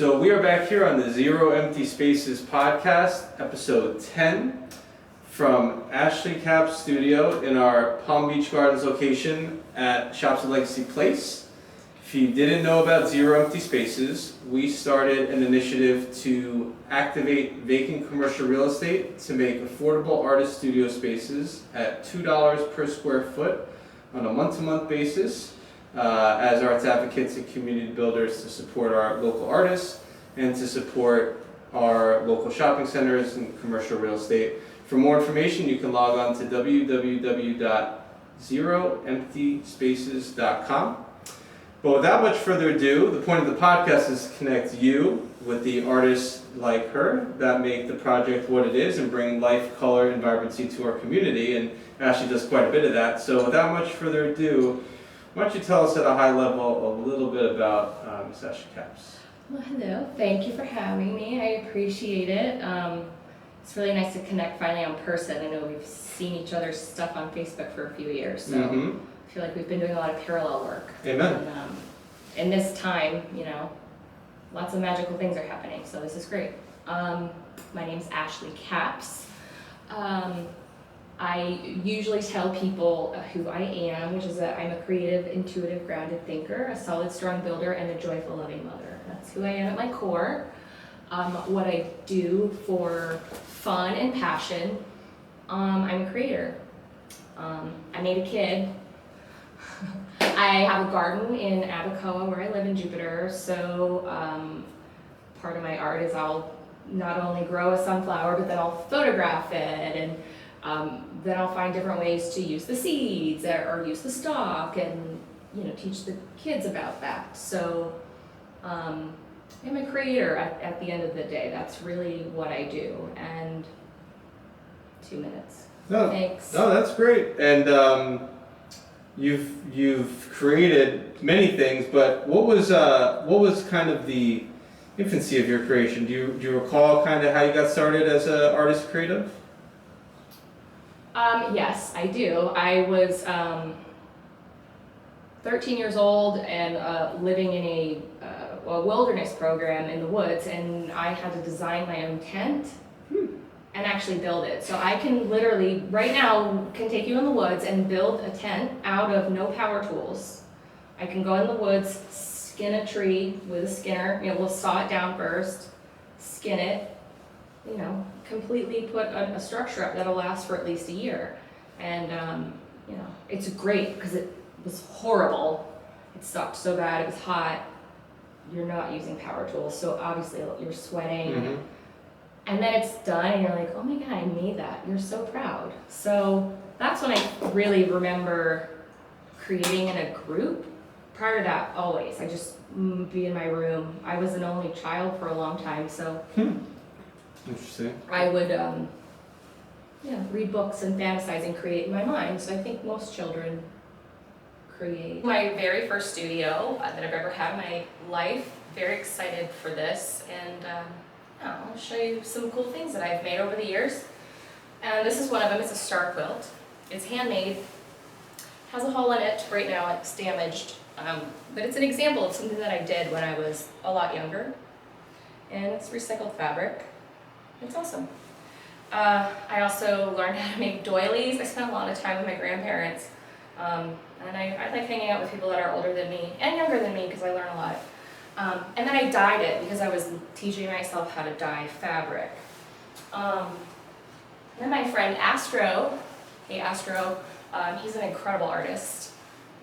So we are back here on the Zero Empty Spaces podcast, episode 10, from Ashley Cap's studio in our Palm Beach Gardens location at Shops at Legacy Place. If you didn't know about Zero Empty Spaces, we started an initiative to activate vacant commercial real estate to make affordable artist studio spaces at $2 per square foot on a month-to-month basis as arts advocates and community builders to support our local artists and to support our local shopping centers and commercial real estate. For more information, you can log on to www.zeroemptyspaces.com. But without much further ado, the point of the podcast is to connect you with the artists like her that make the project what it is and bring life, color, and vibrancy to our community. And Ashley does quite a bit of that. So without much further ado, why don't you tell us at a high level a little bit about Ms. Ashley Caps? Well, hello. Thank you for having me. I appreciate it. It's really nice to connect finally in person. I know we've seen each other's stuff on Facebook for a few years, so I feel like we've been doing a lot of parallel work. Amen. And in this time, lots of magical things are happening, so this is great. My name's Ashley Caps. I usually tell people who I am, which is that I'm a creative, intuitive, grounded thinker, a solid, strong builder, and a joyful, loving mother. That's who I am at my core. What I do for fun and passion, I'm a creator. I made a kid. I have a garden in Abacoa where I live in Jupiter, so part of my art is I'll not only grow a sunflower, but then I'll photograph it, and then I'll find different ways to use the seeds or use the stalk and teach the kids about that. So I'm a creator at the end of the day. That's really what I do. And 2 minutes. Thanks. No, that's great. And you've created many things, but what was kind of the infancy of your creation? Do you recall kind of how you got started as an artist creative? Yes, I do. I was 13 years old and living in a wilderness program in the woods, and I had to design my own tent and actually build it. So I can literally, right now, can take you in the woods and build a tent out of no power tools. I can go in the woods, skin a tree with a skinner, we'll saw it down first, skin it, completely put a structure up that'll last for at least a year. And, it's great because it was horrible. It sucked so bad, it was hot. You're not using power tools, so obviously you're sweating. And then it's done and you're like, oh my God, I made that. You're so proud. So that's when I really remember creating in a group. Prior to that, always. I just be in my room. I was an only child for a long time, so Interesting. I would read books and fantasize and create in my mind. So I think most children create. My very first studio that I've ever had in my life. Very excited for this, and I'll show you some cool things that I've made over the years. And this is one of them. It's a star quilt. It's handmade. Has a hole in it right now. It's damaged, but it's an example of something that I did when I was a lot younger. And it's recycled fabric. It's awesome. I also learned how to make doilies. I spent a lot of time with my grandparents. And I like hanging out with people that are older than me and younger than me because I learn a lot. And then I dyed it because I was teaching myself how to dye fabric. Then my friend Astro, hey Astro, he's an incredible artist,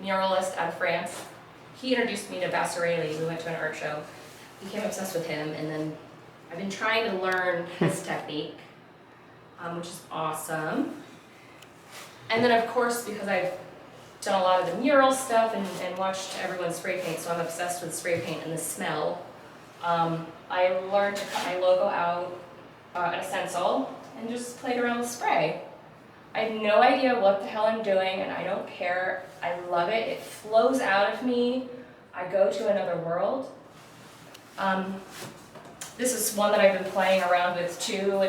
muralist out of France. He introduced me to Vasarely. We went to an art show. Became obsessed with him, and then I've been trying to learn his technique, which is awesome. And then of course, because I've done a lot of the mural stuff and watched everyone spray paint, so I'm obsessed with spray paint and the smell. I learned to cut my logo out at a stencil and just played around with spray. I have no idea what the hell I'm doing, and I don't care. I love it. It flows out of me. I go to another world. This is one that I've been playing around with too.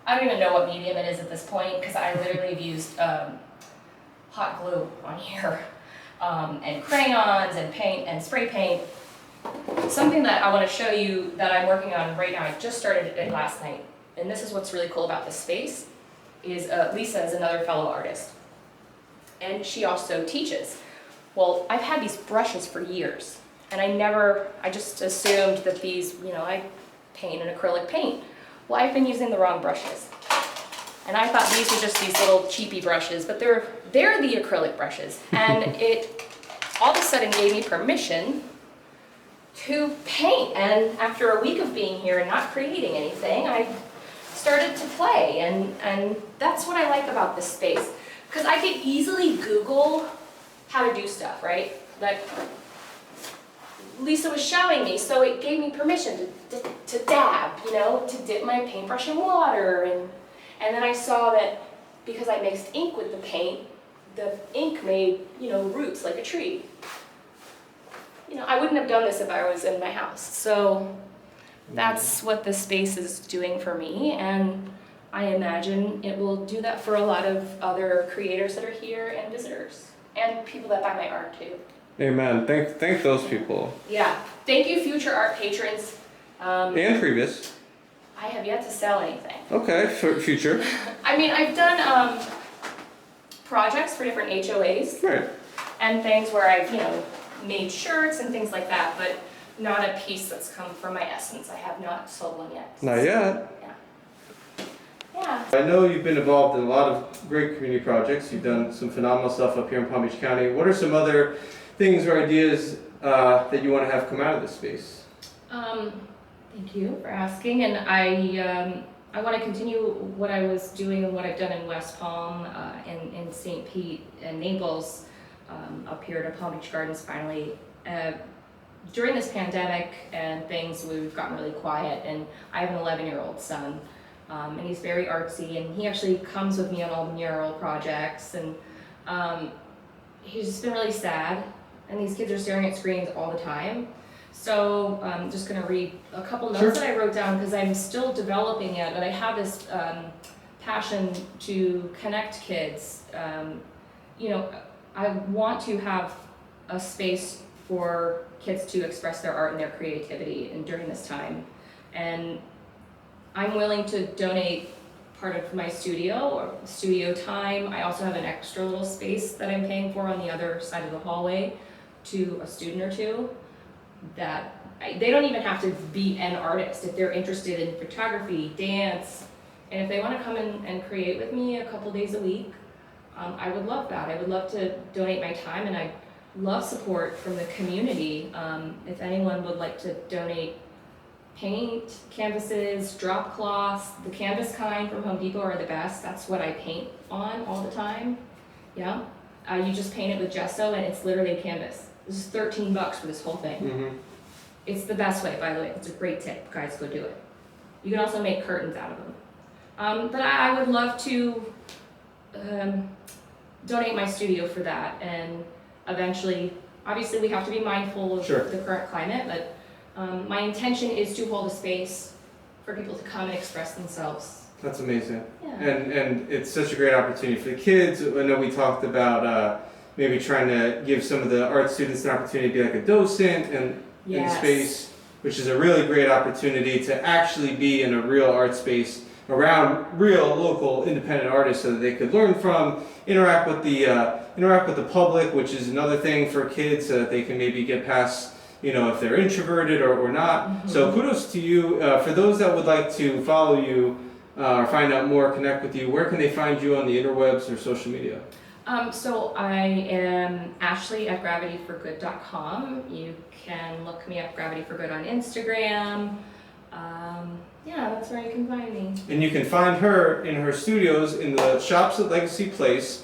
I don't even know what medium it is at this point because I literally have used hot glue on here, and crayons and paint and spray paint. Something that I want to show you that I'm working on right now, I just started it last night, and this is what's really cool about this space, is Lisa is another fellow artist, and she also teaches. Well, I've had these brushes for years, and I just assumed that these, I paint in acrylic paint. Well, I've been using the wrong brushes. And I thought these were just these little cheapy brushes, but they're the acrylic brushes. And it all of a sudden gave me permission to paint. And after a week of being here and not creating anything, I started to play. And that's what I like about this space. Because I could easily Google how to do stuff, right? Like Lisa was showing me, so it gave me permission to dab, to dip my paintbrush in water. And then I saw that because I mixed ink with the paint, the ink made, roots like a tree. I wouldn't have done this if I was in my house. So that's what this space is doing for me, and I imagine it will do that for a lot of other creators that are here and visitors, and people that buy my art too. Amen. Thank those people. Yeah. Thank you, future art patrons. And previous. I have yet to sell anything. Okay, for future. I mean, I've done projects for different HOAs. Right. And things where I've, made shirts and things like that, but not a piece that's come from my essence. I have not sold one yet. Not yet. Yeah. I know you've been involved in a lot of great community projects. You've done some phenomenal stuff up here in Palm Beach County. What are some other things or ideas that you want to have come out of this space? Thank you for asking, and I want to continue what I was doing and what I've done in West Palm, in St. Pete and Naples, up here to Palm Beach Gardens finally. During this pandemic and things, we've gotten really quiet, and I have an 11-year-old son, and he's very artsy, and he actually comes with me on all the mural projects, and he's just been really sad, and these kids are staring at screens all the time. So I'm just going to read a couple notes that I wrote down because I'm still developing it, but I have this passion to connect kids. I want to have a space for kids to express their art and their creativity and during this time. And I'm willing to donate part of my studio or studio time. I also have an extra little space that I'm paying for on the other side of the hallway to a student or two. That they don't even have to be an artist if they're interested in photography, dance, and if they want to come in and create with me a couple days a week, I would love that. I would love to donate my time, and I love support from the community. If anyone would like to donate paint, canvases, drop cloths, the canvas kind from Home Depot are the best. That's what I paint on all the time. Yeah, you just paint it with gesso, and it's literally a canvas. This is $13 for this whole thing. Mm-hmm. It's the best way, by the way. It's a great tip. Guys, go do it. You can also make curtains out of them. But I would love to donate my studio for that. And eventually, obviously we have to be mindful of the current climate, but my intention is to hold a space for people to come and express themselves. That's amazing. Yeah. And it's such a great opportunity for the kids. I know we talked about maybe trying to give some of the art students an opportunity to be like a docent in space, which is a really great opportunity to actually be in a real art space around real local independent artists so that they could learn from, interact with the public, which is another thing for kids so that they can maybe get past, if they're introverted or not. Mm-hmm. So kudos to you. For those that would like to follow you or find out more, connect with you, where can they find you on the interwebs or social media? So I am Ashley at gravityforgood.com. You can look me up, Gravity for Good, on Instagram. That's where you can find me. And you can find her in her studios in the Shops at Legacy Place,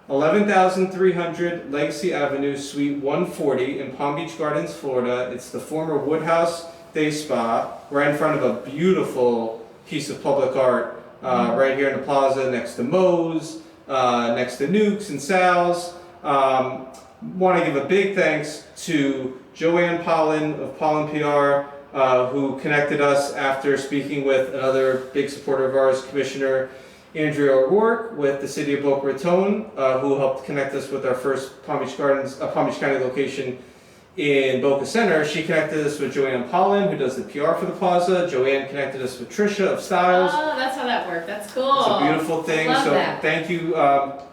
11,300 Legacy Avenue, Suite 140 in Palm Beach Gardens, Florida. It's the former Woodhouse Day Spa, right in front of a beautiful piece of public art right here in the plaza next to Moe's. Next to Nukes and Sal's. Want to give a big thanks to Joanne Pollen of Pollen PR, who connected us after speaking with another big supporter of ours, Commissioner Andrea O'Rourke with the City of Boca Raton, who helped connect us with our first Palm Beach County location in Boca Center, she connected us with Joanne Pollan, who does the PR for the plaza. Joanne connected us with Trisha of Styles. Oh, that's how that worked. That's cool. It's a beautiful thing. Love So that. thank you,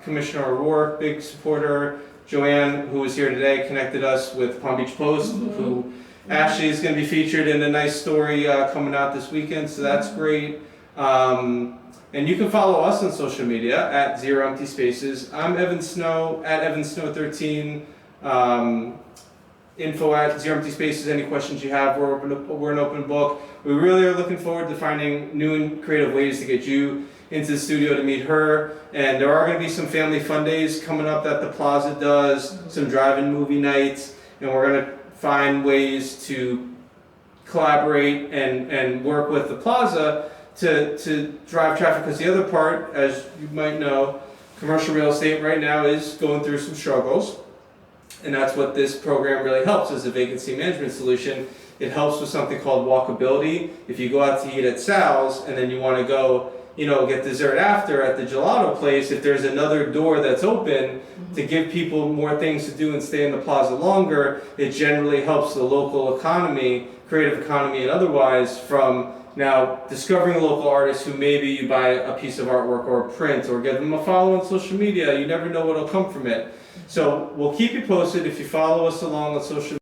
Commissioner O'Rourke, big supporter. Joanne, who was here today, connected us with Palm Beach Post, who Ashley is going to be featured in a nice story coming out this weekend. So that's great. And you can follow us on social media at Zero Empty Spaces. I'm Evan Snow at Evan Snow 13. Info at Zero Empty Spaces. Any questions you have, we're an open book. We really are looking forward to finding new and creative ways to get you into the studio to meet her. And there are going to be some family fun days coming up that the Plaza does, some drive-in movie nights, and we're going to find ways to collaborate and work with the Plaza to drive traffic. Because the other part, as you might know, commercial real estate right now is going through some struggles. And that's what this program really helps as a vacancy management solution. It helps with something called walkability. If you go out to eat at Sal's and then you want to go, get dessert after at the gelato place, if there's another door that's open to give people more things to do and stay in the plaza longer, it generally helps the local economy, creative economy and otherwise, from now discovering a local artist who maybe you buy a piece of artwork or a print or give them a follow on social media. You never know what'll come from it. So we'll keep you posted if you follow us along on social media.